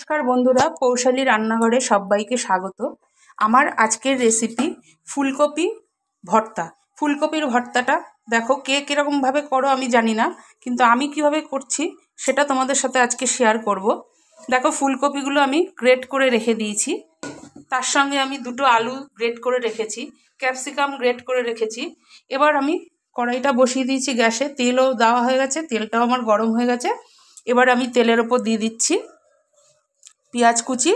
নমস্কার বন্ধুরা, কৌশলী রান্নাঘরে সবাইকে স্বাগত। আমার আজকের রেসিপি ফুলকপি ভর্তা। ফুলকপির ভর্তাটা দেখো, কে কীরকমভাবে করো আমি জানি না, কিন্তু আমি কিভাবে করছি সেটা তোমাদের সাথে আজকে শেয়ার করব। দেখো, ফুলকপিগুলো আমি গ্রেট করে রেখে দিয়েছি, তার সঙ্গে আমি দুটো আলু গ্রেট করে রেখেছি, ক্যাপসিকাম গ্রেট করে রেখেছি। এবার আমি কড়াইটা বসিয়ে দিয়েছি গ্যাসে, তেলও দেওয়া হয়ে গেছে, তেলটাও আমার গরম হয়ে গেছে। এবার আমি তেলের ওপর দিয়ে দিচ্ছি পেঁয়াজ কুচি।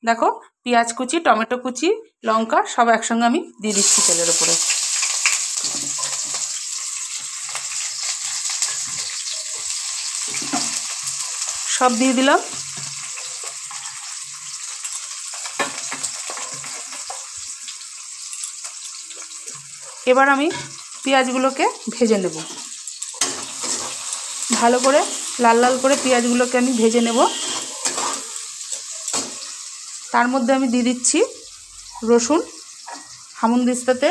দেখো, পেঁয়াজ কুচি, টমেটো কুচি, লঙ্কা সব একসঙ্গে আমি দিয়ে দিচ্ছি তেলের ওপরে। সব দিয়ে দিলাম। এবার আমি পেঁয়াজগুলোকে ভেজে নেব, ভালো করে লাল লাল করে পেঁয়াজগুলোকে আমি ভেজে নেব। তার মধ্যে আমি দিয়ে দিচ্ছি রসুন, হামুনদিস্তাতে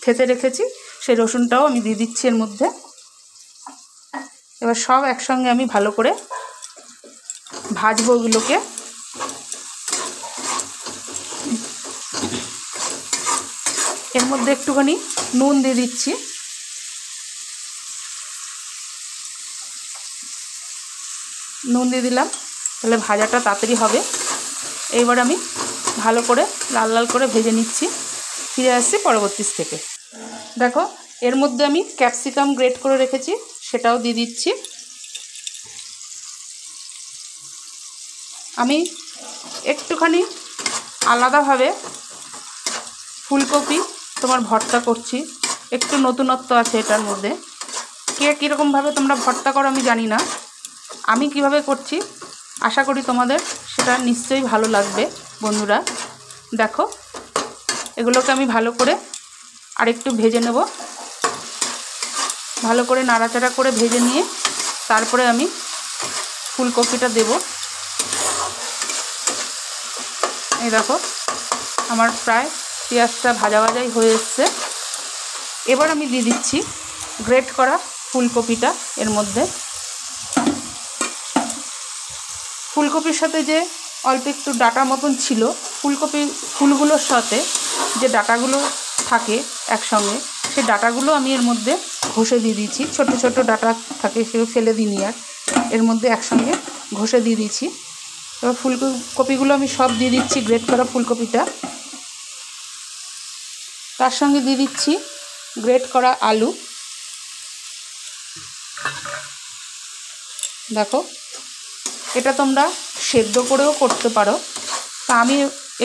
থেতে রেখেছি, সেই রসুনটাও আমি দিয়ে দিচ্ছি এর মধ্যে। এবার সব একসঙ্গে আমি ভালো করে ভাজবো ওগুলোকে। এর মধ্যে একটুখানি নুন দিয়ে দিচ্ছি, নুন দিয়ে দিলাম, তাহলে ভাজাটা তাড়াতাড়ি হবে। এইবার আমি ভালো করে লাল লাল করে ভেজে নিচ্ছি। ফিরে আসছি পরবর্তী স্টেপে। দেখো, এর মধ্যে আমি ক্যাপসিকাম গ্রেট করে রেখেছি, সেটাও দিয়ে দিচ্ছি। আমি একটুখানি আলাদাভাবে ফুলকপি তোমার ভর্তা করছি, একটু নতুনত্ব আছে এটার মধ্যে। কে কীরকমভাবে তোমরা ভর্তা করো আমি জানি না, আমি কিভাবে করছি আশা করি তোমাদের সেটা নিশ্চয়ই ভালো লাগবে বন্ধুরা। দেখো, এগুলোকে আমি ভালো করে আরেকটু ভেজে নেব, ভালো করে নাড়াচাড়া করে ভেজে নিয়ে তারপরে আমি ফুলকপিটা দেব। এই দেখো, আমার প্রায় পেঁয়াজটা ভাজা ভাজাই হয়ে এসছে। এবার আমি দিয়ে দিচ্ছি গ্রেট করা ফুলকপিটা এর মধ্যে। ফুলকপির সাথে যে অল্প একটু ডাটা মতন ছিল, ফুলগুলোর সাথে যে ডাটাগুলো থাকে একসঙ্গে, সেই ডাটাগুলো আমি এর মধ্যে ঘষে দিয়ে দিয়েছি। ছোট ছোট ডাটা থাকে, সেগুলো ফেলে দিইনি, আর এর মধ্যে একসঙ্গে ঘষে দিয়ে দিয়েছি। এবার ফুলকপিগুলো আমি সব দিয়ে দিচ্ছি, গ্রেট করা ফুলকপিটা। তার সঙ্গে দিয়ে দিচ্ছি গ্রেট করা আলু। দেখো, এটা তোমরা সেদ্ধ করেও করতে পারো, তা আমি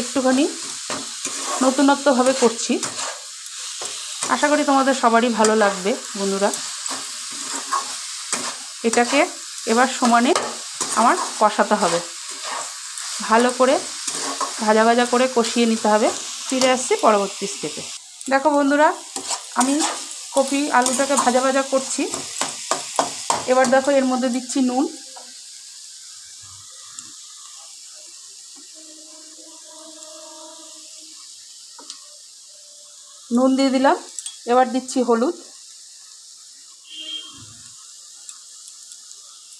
একটুখানি নতুনত্বভাবে করছি। আশা করি তোমাদের সবারই ভালো লাগবে বন্ধুরা। এটাকে এবার সমানে আমার কষাতে হবে, ভালো করে ভাজা ভাজা করে কষিয়ে নিতে হবে। ফিরে আসছি পরবর্তী স্টেপে। দেখো বন্ধুরা, আমি কপি আলুটাকে ভাজা ভাজা করছি। এবার দেখো, এর মধ্যে দিচ্ছি নুন, নুন দিয়ে দিলাম। এবার দিচ্ছি হলুদ,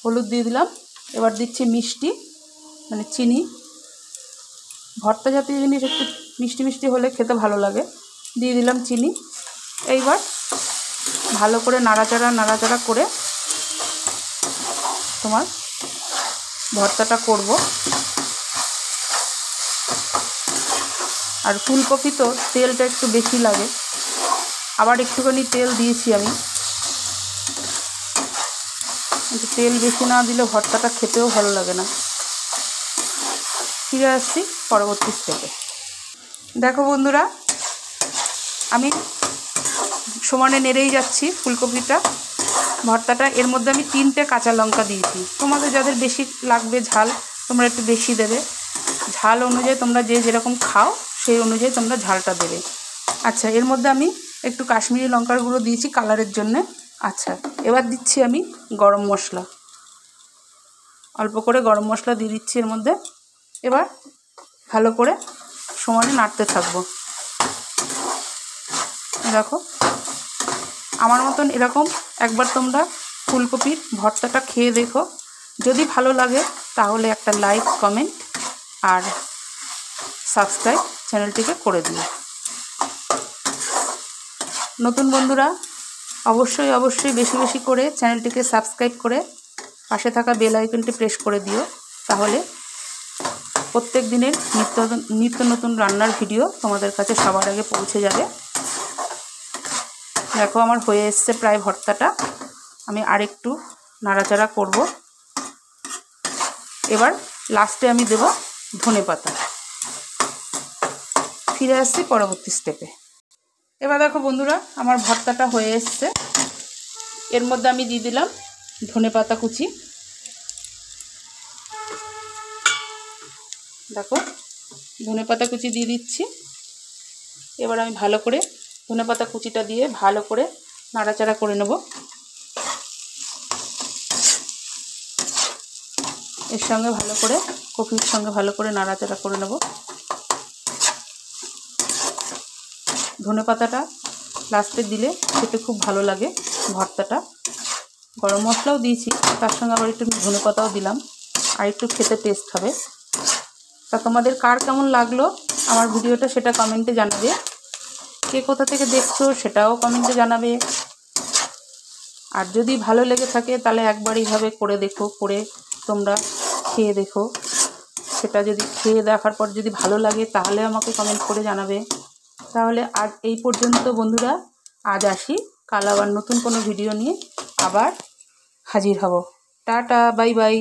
হলুদ দিয়ে দিলাম। এবার দিচ্ছি মিষ্টি, মানে চিনি। ভর্তা জাতীয় জিনিস একটু মিষ্টি মিষ্টি হলে খেতে ভালো লাগে, দিয়ে দিলাম চিনি। এইবার ভালো করে নাড়াচাড়া করে তোমার ভর্তাটা করব। আর ফুলকপি তো তেলটা একটু বেশি লাগে, আবার একটুখানি তেল দিয়েছি আমি। তেল বেশি না দিলে ভর্তাটা খেতেও ভালো লাগে না। ফিরে আসছি পরবর্তী স্টেপে। দেখো বন্ধুরা, আমি সমানে নেড়েই যাচ্ছি ফুলকপিটা ভর্তাটা। এর মধ্যে আমি 3টে কাঁচা লঙ্কা দিয়েছি। তোমাদের যাদের বেশি লাগবে ঝাল, তোমরা একটু বেশি দেবে। ঝাল অনুযায়ী তোমরা যে যেরকম খাও সেই অনুযায়ী তোমরা ঝালটা দেবে। আচ্ছা, এর মধ্যে আমি একটু কাশ্মীরি লঙ্কার গুঁড়ো দিয়েছি কালারের জন্যে। আচ্ছা, এবার দিচ্ছি আমি গরম মশলা, অল্প করে গরম মশলা দিয়ে দিচ্ছি এর মধ্যে। এবার ভালো করে সমানে নাড়তে থাকবো। দেখো, আমার মতন এরকম একবার তোমরা ফুলকপির ভর্তাটা খেয়ে দেখো, যদি ভালো লাগে তাহলে একটা লাইক, কমেন্ট আর সাবস্ক্রাইব চ্যানেলটিকে করে দিও। নতুন বন্ধুরা অবশ্যই বেশি বেশি করে চ্যানেলটিকে সাবস্ক্রাইব করে পাশে থাকা বেল আইকনটি প্রেস করে দিও, তাহলে প্রত্যেক দিনের নিত্য নতুন রান্নার ভিডিও তোমাদের কাছে সবার আগে পৌঁছে যাবে। দেখো আমার হয়ে এসছে প্রায় ভর্তাটা। আমি আরেকটু নাড়াচাড়া করব। এবার লাস্টে আমি দেব ধনেপাতা। ফিরে আসছি পরবর্তী স্টেপে। এবার দেখো বন্ধুরা আমার ভর্তাটা হয়ে এসছে। এর মধ্যে আমি দিয়ে দিলাম ধনেপাতা কুচি। দেখো ধনেপাতা কুচি দিয়ে দিচ্ছি। এবার আমি ভালো করে ধনেপাতা কুচিটা দিয়ে ভালো করে নাড়াচাড়া করে নেব। এর সঙ্গে ভালো করে কপির সঙ্গে ভালো করে নাড়াচাড়া করে নেব। ধনেপাতাটা লাস্টে দিলে খেতে খুব ভালো লাগে ভর্তাটা। গরম মশলাও দিয়েছি, তার সঙ্গে আবার একটু ধনেপাতাও দিলাম, আর একটু খেতে টেস্ট হবে। তা তোমাদের কার কেমন লাগলো আমার ভিডিওটা সেটা কমেন্টে জানাবে। কে কোথা থেকে দেখছো সেটাও কমেন্টে জানাবে। আর যদি ভালো লেগে থাকে তাহলে একবার এইভাবে করে দেখো, করে তোমরা খেয়ে দেখো। সেটা যদি খেয়ে দেখার পর যদি ভালো লাগে তাহলে আমাকে কমেন্ট করে জানাবে। তাহলে আজ এই পর্যন্ত বন্ধুরা, আজ আসি। কাল আবার নতুন কোনো ভিডিও নিয়ে আবার হাজির হব। Tata, bye bye.